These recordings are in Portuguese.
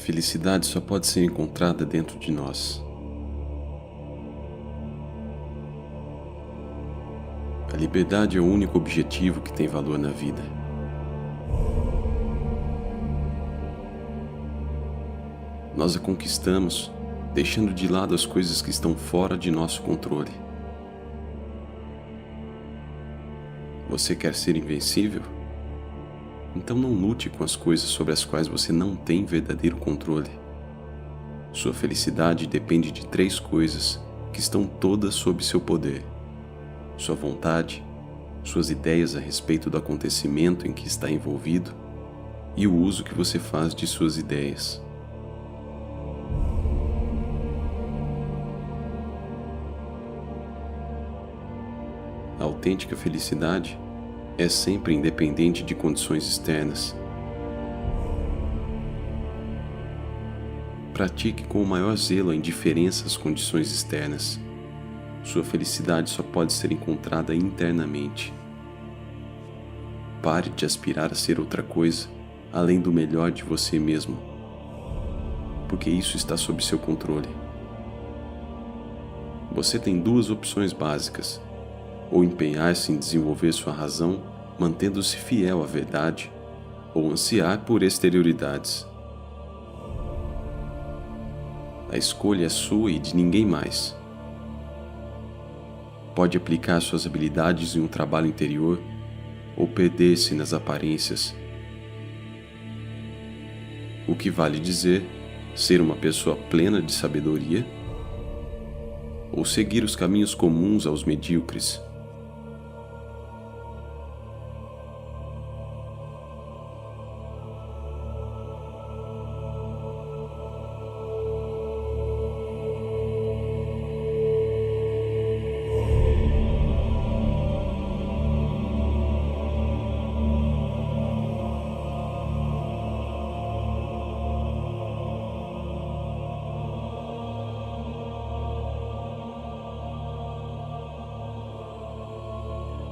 felicidade só pode ser encontrada dentro de nós. A liberdade é o único objetivo que tem valor na vida. Nós a conquistamos, deixando de lado as coisas que estão fora de nosso controle. Você quer ser invencível? Então não lute com as coisas sobre as quais você não tem verdadeiro controle. Sua felicidade depende de 3 coisas que estão todas sob seu poder: sua vontade, suas ideias a respeito do acontecimento em que está envolvido e o uso que você faz de suas ideias. A autêntica felicidade é sempre independente de condições externas. Pratique com o maior zelo a indiferença às condições externas. Sua felicidade só pode ser encontrada internamente. Pare de aspirar a ser outra coisa, além do melhor de você mesmo, porque isso está sob seu controle. Você tem 2 opções básicas: ou empenhar-se em desenvolver sua razão, mantendo-se fiel à verdade, ou ansiar por exterioridades. A escolha é sua e de ninguém mais. Pode aplicar suas habilidades em um trabalho interior, ou perder-se nas aparências. O que vale dizer, ser uma pessoa plena de sabedoria, ou seguir os caminhos comuns aos medíocres.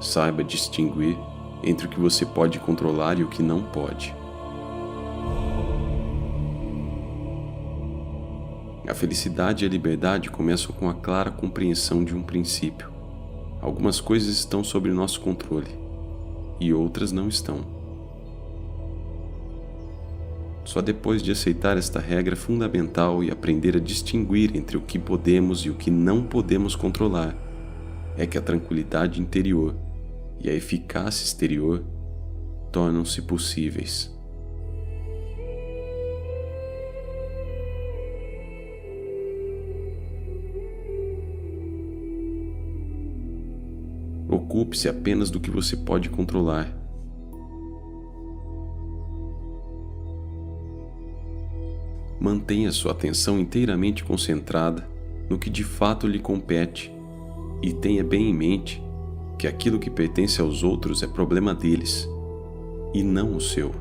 Saiba distinguir entre o que você pode controlar e o que não pode. A felicidade e a liberdade começam com a clara compreensão de um princípio. Algumas coisas estão sob nosso controle e outras não estão. Só depois de aceitar esta regra fundamental e aprender a distinguir entre o que podemos e o que não podemos controlar, é que a tranquilidade interior e a eficácia exterior tornam-se possíveis. Ocupe-se apenas do que você pode controlar. Mantenha sua atenção inteiramente concentrada no que de fato lhe compete e tenha bem em mente que aquilo que pertence aos outros é problema deles, e não o seu.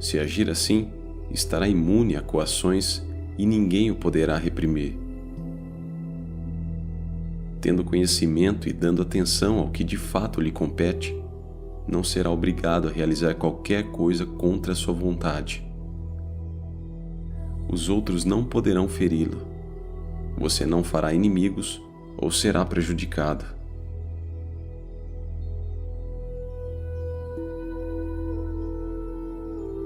Se agir assim, estará imune a coações e ninguém o poderá reprimir. Tendo conhecimento e dando atenção ao que de fato lhe compete, não será obrigado a realizar qualquer coisa contra a sua vontade. Os outros não poderão feri-lo. Você não fará inimigos ou será prejudicado.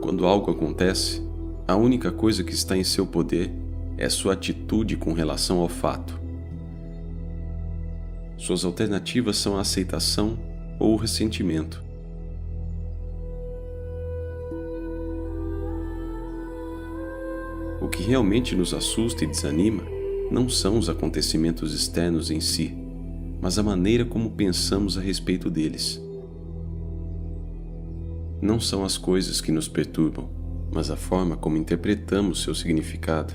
Quando algo acontece, a única coisa que está em seu poder é sua atitude com relação ao fato. Suas alternativas são a aceitação ou o ressentimento. O que realmente nos assusta e desanima não são os acontecimentos externos em si, mas a maneira como pensamos a respeito deles. Não são as coisas que nos perturbam, mas a forma como interpretamos seu significado.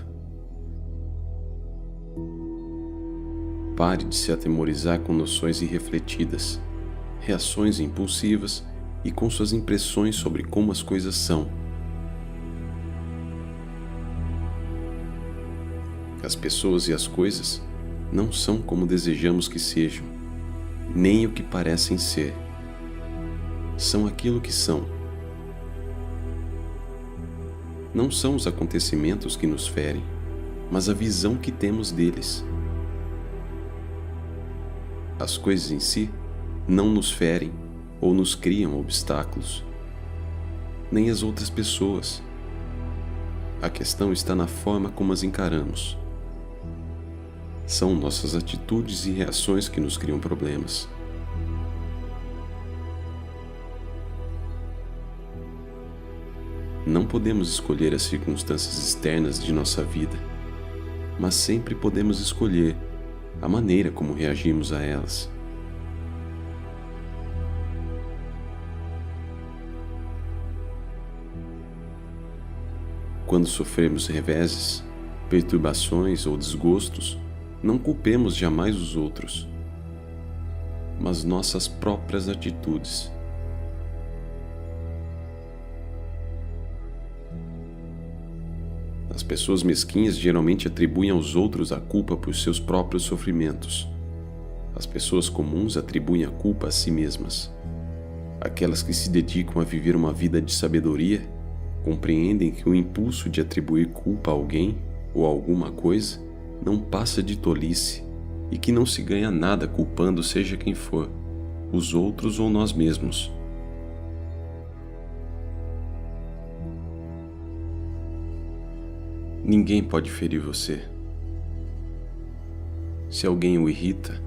Pare de se atemorizar com noções irrefletidas, reações impulsivas e com suas impressões sobre como as coisas são. As pessoas e as coisas não são como desejamos que sejam, nem o que parecem ser. São aquilo que são. não são os acontecimentos que nos ferem, mas a visão que temos deles. As coisas em si não nos ferem ou nos criam obstáculos, nem as outras pessoas. A questão está na forma como as encaramos. São nossas atitudes e reações que nos criam problemas. Não podemos escolher as circunstâncias externas de nossa vida, mas sempre podemos escolher a maneira como reagimos a elas. Quando sofremos reveses, perturbações ou desgostos, não culpemos jamais os outros, mas nossas próprias atitudes. As pessoas mesquinhas geralmente atribuem aos outros a culpa por seus próprios sofrimentos. As pessoas comuns atribuem a culpa a si mesmas. Aquelas que se dedicam a viver uma vida de sabedoria compreendem que o impulso de atribuir culpa a alguém ou a alguma coisa não passa de tolice e que não se ganha nada culpando seja quem for, os outros ou nós mesmos. Ninguém pode ferir você. Se alguém o irrita,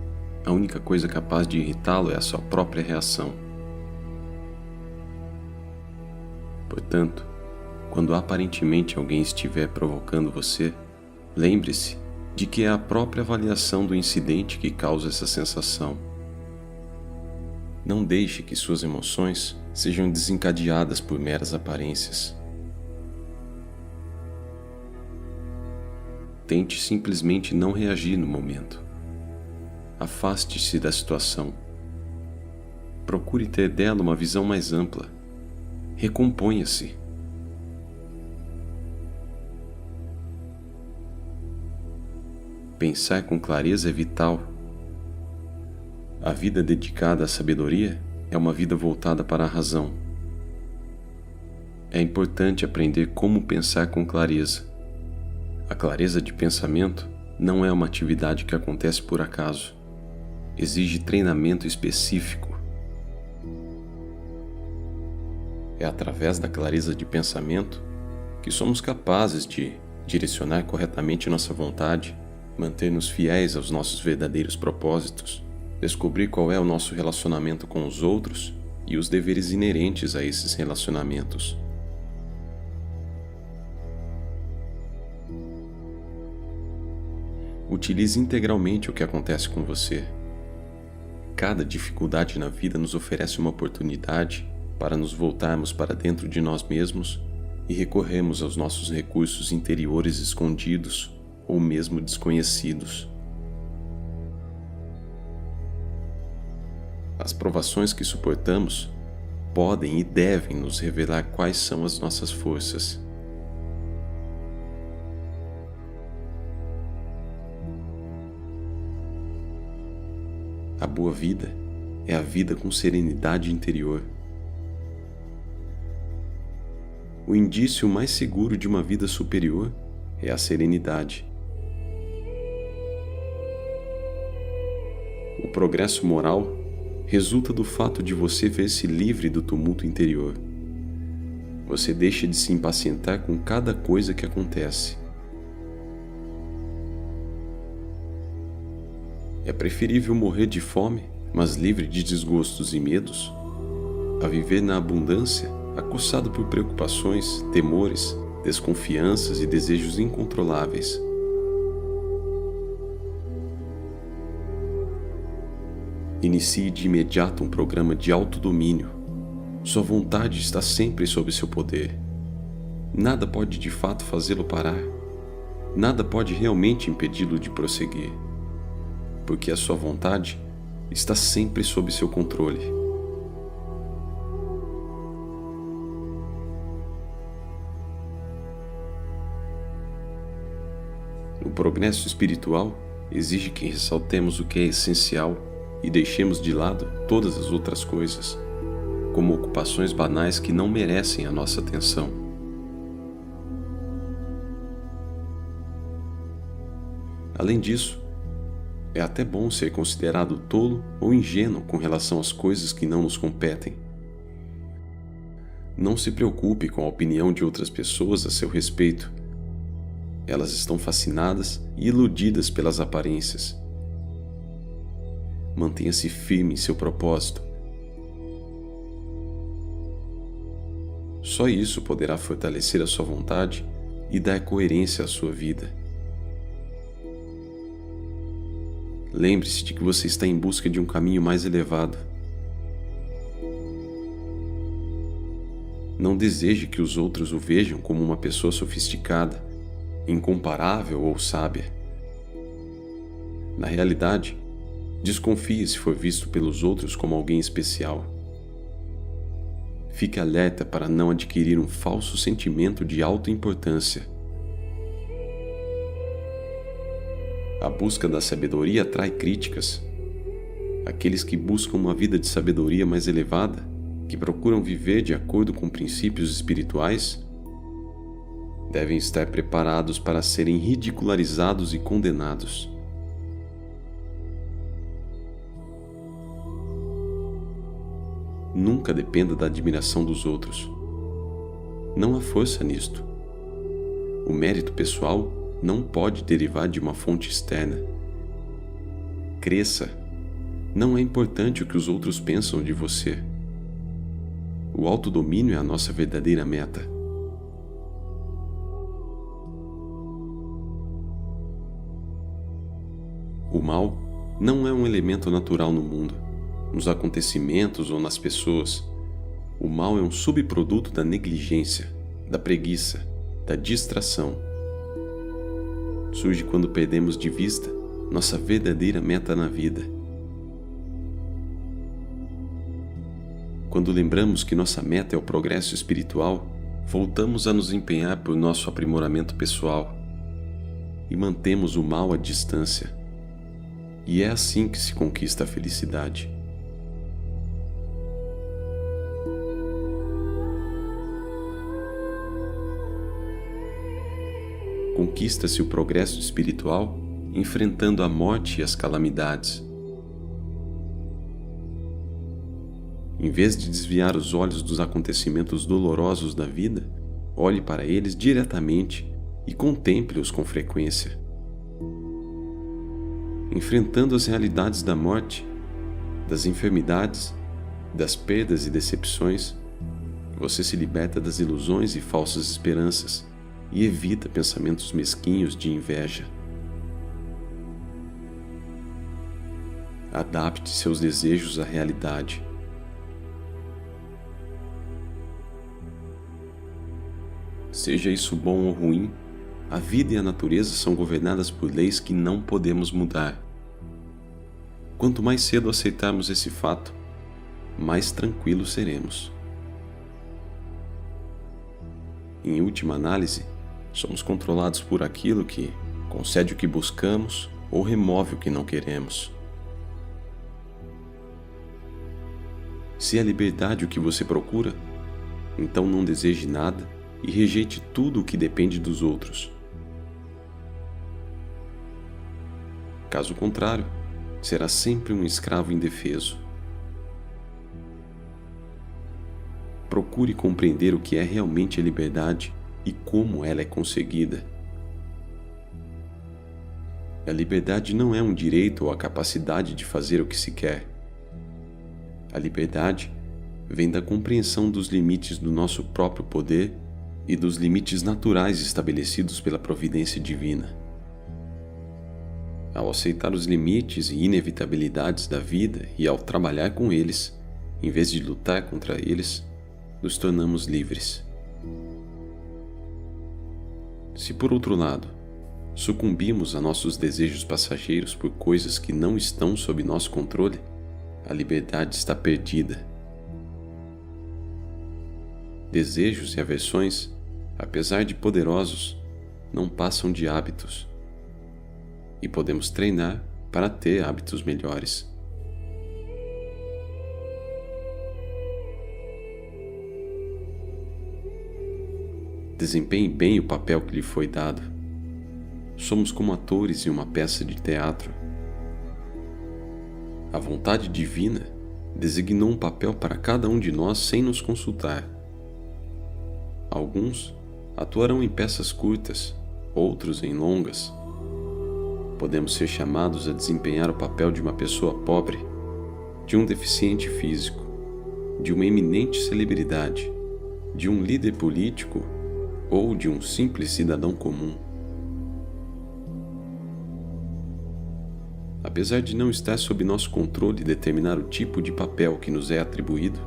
a única coisa capaz de irritá-lo é a sua própria reação. Portanto, quando aparentemente alguém estiver provocando você, lembre-se de que é a própria avaliação do incidente que causa essa sensação. Não deixe que suas emoções sejam desencadeadas por meras aparências. Tente simplesmente não reagir no momento. Afaste-se da situação. Procure ter dela uma visão mais ampla. Recomponha-se. Pensar com clareza é vital. A vida dedicada à sabedoria é uma vida voltada para a razão. É importante aprender como pensar com clareza. A clareza de pensamento não é uma atividade que acontece por acaso. Exige treinamento específico. É através da clareza de pensamento que somos capazes de direcionar corretamente nossa vontade, manter-nos fiéis aos nossos verdadeiros propósitos, descobrir qual é o nosso relacionamento com os outros e os deveres inerentes a esses relacionamentos. Utilize integralmente o que acontece com você. Cada dificuldade na vida nos oferece uma oportunidade para nos voltarmos para dentro de nós mesmos e recorrermos aos nossos recursos interiores escondidos ou mesmo desconhecidos. As provações que suportamos podem e devem nos revelar quais são as nossas forças. A boa vida é a vida com serenidade interior. O indício mais seguro de uma vida superior é a serenidade. O progresso moral resulta do fato de você ver-se livre do tumulto interior. Você deixa de se impacientar com cada coisa que acontece. É preferível morrer de fome, mas livre de desgostos e medos, a viver na abundância, acossado por preocupações, temores, desconfianças e desejos incontroláveis. Inicie de imediato um programa de autodomínio. Sua vontade está sempre sob seu poder. Nada pode de fato fazê-lo parar. Nada pode realmente impedi-lo de prosseguir, porque a sua vontade está sempre sob seu controle. O progresso espiritual exige que ressaltemos o que é essencial e deixemos de lado todas as outras coisas, como ocupações banais que não merecem a nossa atenção. Além disso, é até bom ser considerado tolo ou ingênuo com relação às coisas que não nos competem. Não se preocupe com a opinião de outras pessoas a seu respeito. Elas estão fascinadas e iludidas pelas aparências. Mantenha-se firme em seu propósito. Só isso poderá fortalecer a sua vontade e dar coerência à sua vida. Lembre-se de que você está em busca de um caminho mais elevado. Não deseje que os outros o vejam como uma pessoa sofisticada, incomparável ou sábia. Na realidade, desconfie se for visto pelos outros como alguém especial. Fique alerta para não adquirir um falso sentimento de autoimportância. A busca da sabedoria atrai críticas. Aqueles que buscam uma vida de sabedoria mais elevada, que procuram viver de acordo com princípios espirituais, devem estar preparados para serem ridicularizados e condenados. Nunca dependa da admiração dos outros. Não há força nisto. O mérito pessoal não pode derivar de uma fonte externa. Cresça. Não é importante o que os outros pensam de você. O autodomínio é a nossa verdadeira meta. O mal não é um elemento natural no mundo, nos acontecimentos ou nas pessoas. O mal é um subproduto da negligência, da preguiça, da distração. Surge quando perdemos de vista nossa verdadeira meta na vida. Quando lembramos que nossa meta é o progresso espiritual, voltamos a nos empenhar por nosso aprimoramento pessoal e mantemos o mal à distância. E é assim que se conquista a felicidade. Conquista-se o progresso espiritual enfrentando a morte e as calamidades. Em vez de desviar os olhos dos acontecimentos dolorosos da vida, olhe para eles diretamente e contemple-os com frequência. Enfrentando as realidades da morte, das enfermidades, das perdas e decepções, você se liberta das ilusões e falsas esperanças e evita pensamentos mesquinhos de inveja. Adapte seus desejos à realidade. Seja isso bom ou ruim, a vida e a natureza são governadas por leis que não podemos mudar. Quanto mais cedo aceitarmos esse fato, mais tranquilos seremos. Em última análise, somos controlados por aquilo que concede o que buscamos ou remove o que não queremos. Se é a liberdade o que você procura, então não deseje nada e rejeite tudo o que depende dos outros. Caso contrário, será sempre um escravo indefeso. Procure compreender o que é realmente a liberdade e como ela é conseguida. A liberdade não é um direito ou a capacidade de fazer o que se quer. A liberdade vem da compreensão dos limites do nosso próprio poder e dos limites naturais estabelecidos pela providência divina. Ao aceitar os limites e inevitabilidades da vida e ao trabalhar com eles, em vez de lutar contra eles, nos tornamos livres. Se, por outro lado, sucumbimos a nossos desejos passageiros por coisas que não estão sob nosso controle, a liberdade está perdida. Desejos e aversões, apesar de poderosos, não passam de hábitos. E podemos treinar para ter hábitos melhores. Desempenhe bem o papel que lhe foi dado. somos como atores em uma peça de teatro. A vontade divina designou um papel para cada um de nós sem nos consultar. Alguns atuarão em peças curtas, outros em longas. Podemos ser chamados a desempenhar o papel de uma pessoa pobre, de um deficiente físico, de uma eminente celebridade, de um líder político ou de um simples cidadão comum. Apesar de não estar sob nosso controle determinar o tipo de papel que nos é atribuído,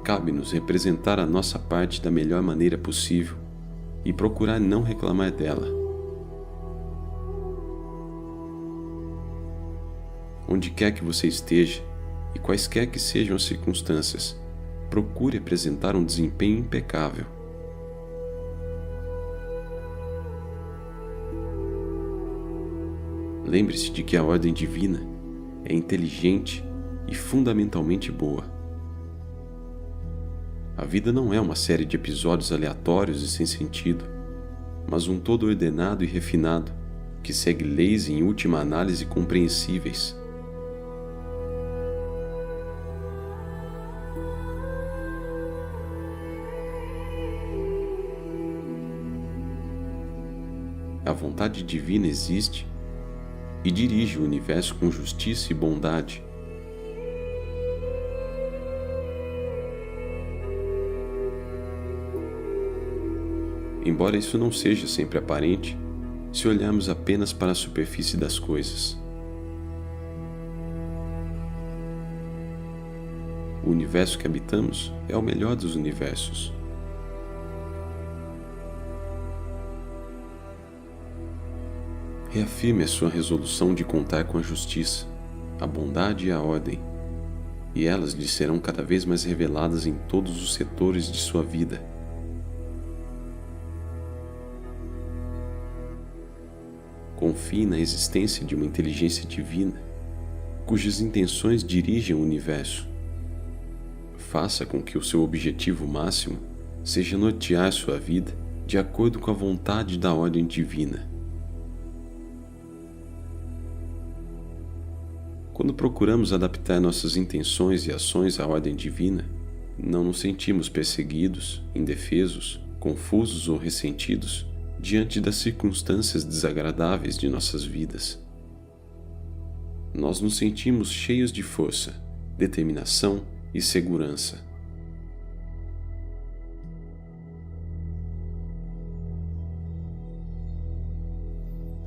cabe-nos representar a nossa parte da melhor maneira possível e procurar não reclamar dela. Onde quer que você esteja, e quaisquer que sejam as circunstâncias, procure apresentar um desempenho impecável. Lembre-se de que a ordem divina é inteligente e fundamentalmente boa. A vida não é uma série de episódios aleatórios e sem sentido, mas um todo ordenado e refinado que segue leis em última análise compreensíveis. A vontade divina existe e dirige o universo com justiça e bondade. Embora isso não seja sempre aparente, se olharmos apenas para a superfície das coisas. O universo que habitamos é o melhor dos universos. Reafirme a sua resolução de contar com a justiça, a bondade e a ordem, e elas lhe serão cada vez mais reveladas em todos os setores de sua vida. Confie na existência de uma inteligência divina, cujas intenções dirigem o universo. Faça com que o seu objetivo máximo seja nortear sua vida de acordo com a vontade da ordem divina. Quando procuramos adaptar nossas intenções e ações à ordem divina, não nos sentimos perseguidos, indefesos, confusos ou ressentidos diante das circunstâncias desagradáveis de nossas vidas. Nós nos sentimos cheios de força, determinação e segurança.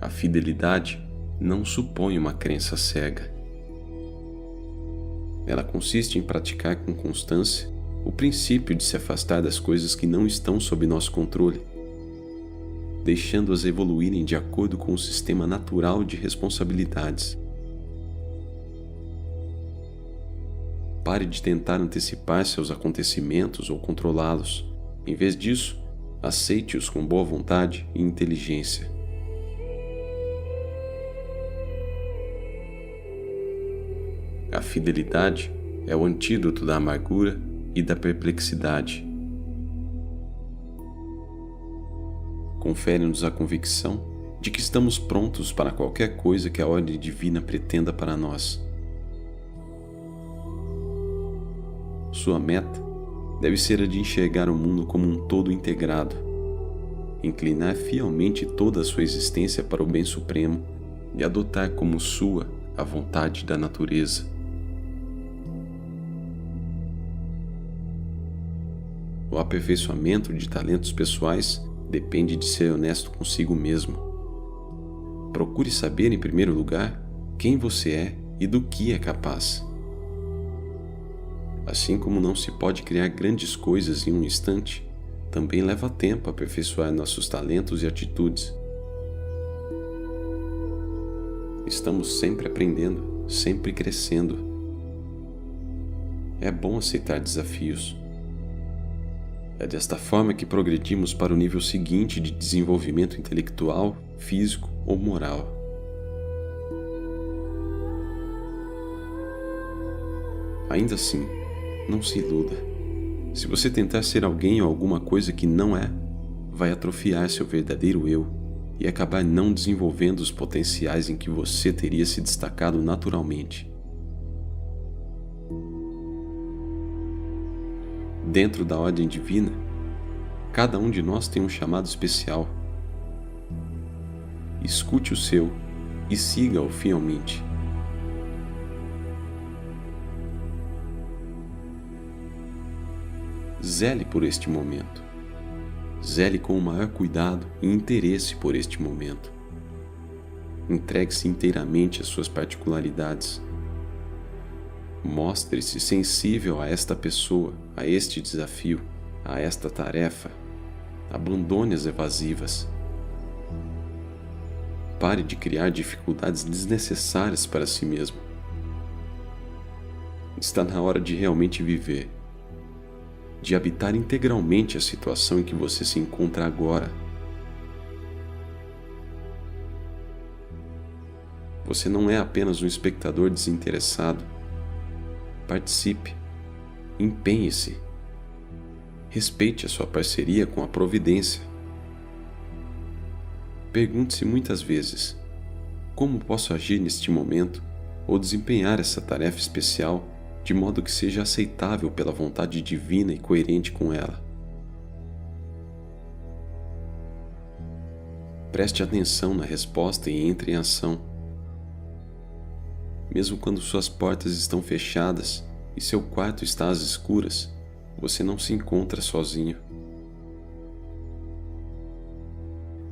A fidelidade não supõe uma crença cega. Ela consiste em praticar com constância o princípio de se afastar das coisas que não estão sob nosso controle, deixando-as evoluírem de acordo com o sistema natural de responsabilidades. Pare de tentar antecipar seus acontecimentos ou controlá-los. Em vez disso, aceite-os com boa vontade e inteligência. A fidelidade é o antídoto da amargura e da perplexidade. Confere-nos a convicção de que estamos prontos para qualquer coisa que a ordem divina pretenda para nós. Sua meta deve ser a de enxergar o mundo como um todo integrado, inclinar fielmente toda a sua existência para o bem supremo e adotar como sua a vontade da natureza. O aperfeiçoamento de talentos pessoais depende de ser honesto consigo mesmo. Procure saber, em primeiro lugar, quem você é e do que é capaz. Assim como não se pode criar grandes coisas em um instante, também leva tempo aperfeiçoar nossos talentos e atitudes. Estamos sempre aprendendo, sempre crescendo. É bom aceitar desafios. É desta forma que progredimos para o nível seguinte de desenvolvimento intelectual, físico ou moral. Ainda assim, não se iluda. Se você tentar ser alguém ou alguma coisa que não é, vai atrofiar seu verdadeiro eu e acabar não desenvolvendo os potenciais em que você teria se destacado naturalmente. Dentro da ordem divina, cada um de nós tem um chamado especial. Escute o seu e siga-o fielmente. Zele por este momento. Zele com o maior cuidado e interesse por este momento. Entregue-se inteiramente às suas particularidades. Mostre-se sensível a esta pessoa, a este desafio, a esta tarefa. Abandone as evasivas. Pare de criar dificuldades desnecessárias para si mesmo. Está na hora de realmente viver, de habitar integralmente a situação em que você se encontra agora. Você não é apenas um espectador desinteressado. Participe, empenhe-se, respeite a sua parceria com a providência. Pergunte-se muitas vezes: como posso agir neste momento ou desempenhar essa tarefa especial de modo que seja aceitável pela vontade divina e coerente com ela? Preste atenção na resposta e entre em ação. Mesmo quando suas portas estão fechadas e seu quarto está às escuras, você não se encontra sozinho.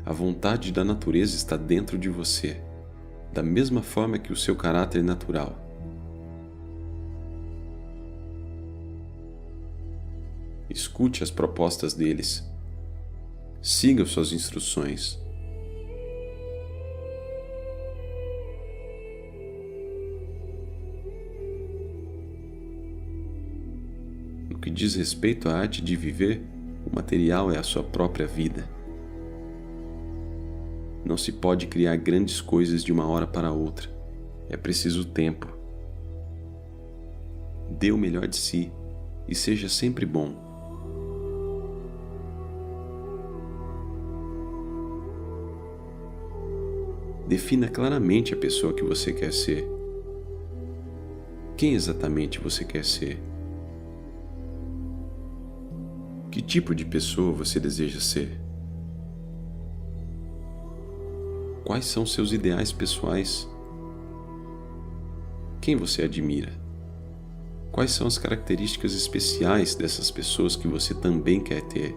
A vontade da natureza está dentro de você, da mesma forma que o seu caráter natural. Escute as propostas deles. Siga suas instruções. No que diz respeito à arte de viver, o material é a sua própria vida. Não se pode criar grandes coisas de uma hora para outra. É preciso tempo. Dê o melhor de si e seja sempre bom. Defina claramente a pessoa que você quer ser. Quem exatamente você quer ser? Que tipo de pessoa você deseja ser? Quais são seus ideais pessoais? Quem você admira? Quais são as características especiais dessas pessoas que você também quer ter?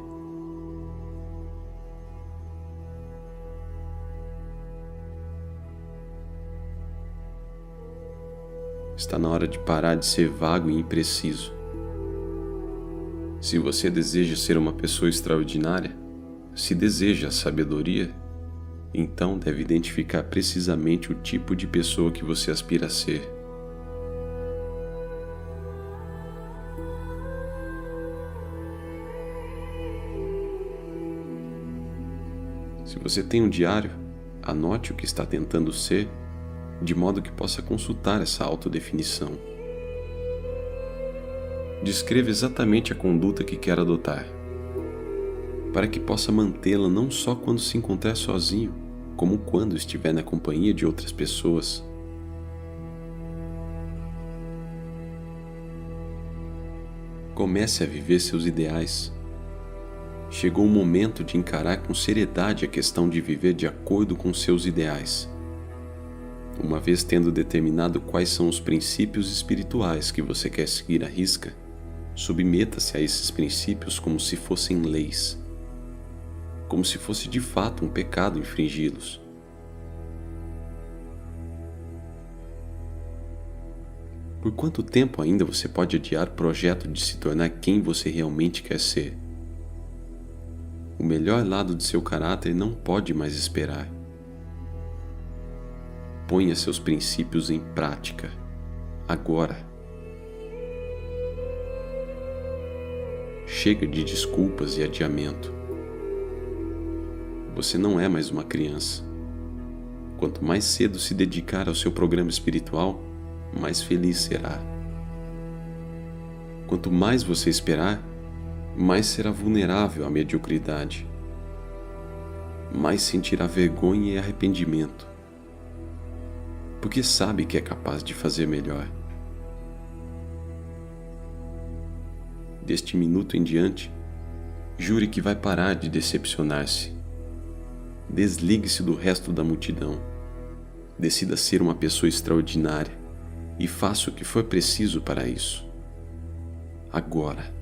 Está na hora de parar de ser vago e impreciso. Se você deseja ser uma pessoa extraordinária, se deseja a sabedoria, então deve identificar precisamente o tipo de pessoa que você aspira a ser. Se você tem um diário, anote o que está tentando ser, de modo que possa consultar essa autodefinição. Descreva exatamente a conduta que quer adotar, para que possa mantê-la não só quando se encontrar sozinho, como quando estiver na companhia de outras pessoas. Comece a viver seus ideais. Chegou o momento de encarar com seriedade a questão de viver de acordo com seus ideais. Uma vez tendo determinado quais são os princípios espirituais que você quer seguir à risca, submeta-se a esses princípios como se fossem leis, como se fosse de fato um pecado infringi-los. Por quanto tempo ainda você pode adiar o projeto de se tornar quem você realmente quer ser? O melhor lado de seu caráter não pode mais esperar. Ponha seus princípios em prática, agora. Chega de desculpas e adiamento. Você não é mais uma criança. Quanto mais cedo se dedicar ao seu programa espiritual, mais feliz será. Quanto mais você esperar, mais será vulnerável à mediocridade. mais sentirá vergonha e arrependimento, porque sabe que é capaz de fazer melhor. Deste minuto em diante, jure que vai parar de decepcionar-se. Desligue-se do resto da multidão. Decida ser uma pessoa extraordinária e faça o que for preciso para isso. Agora.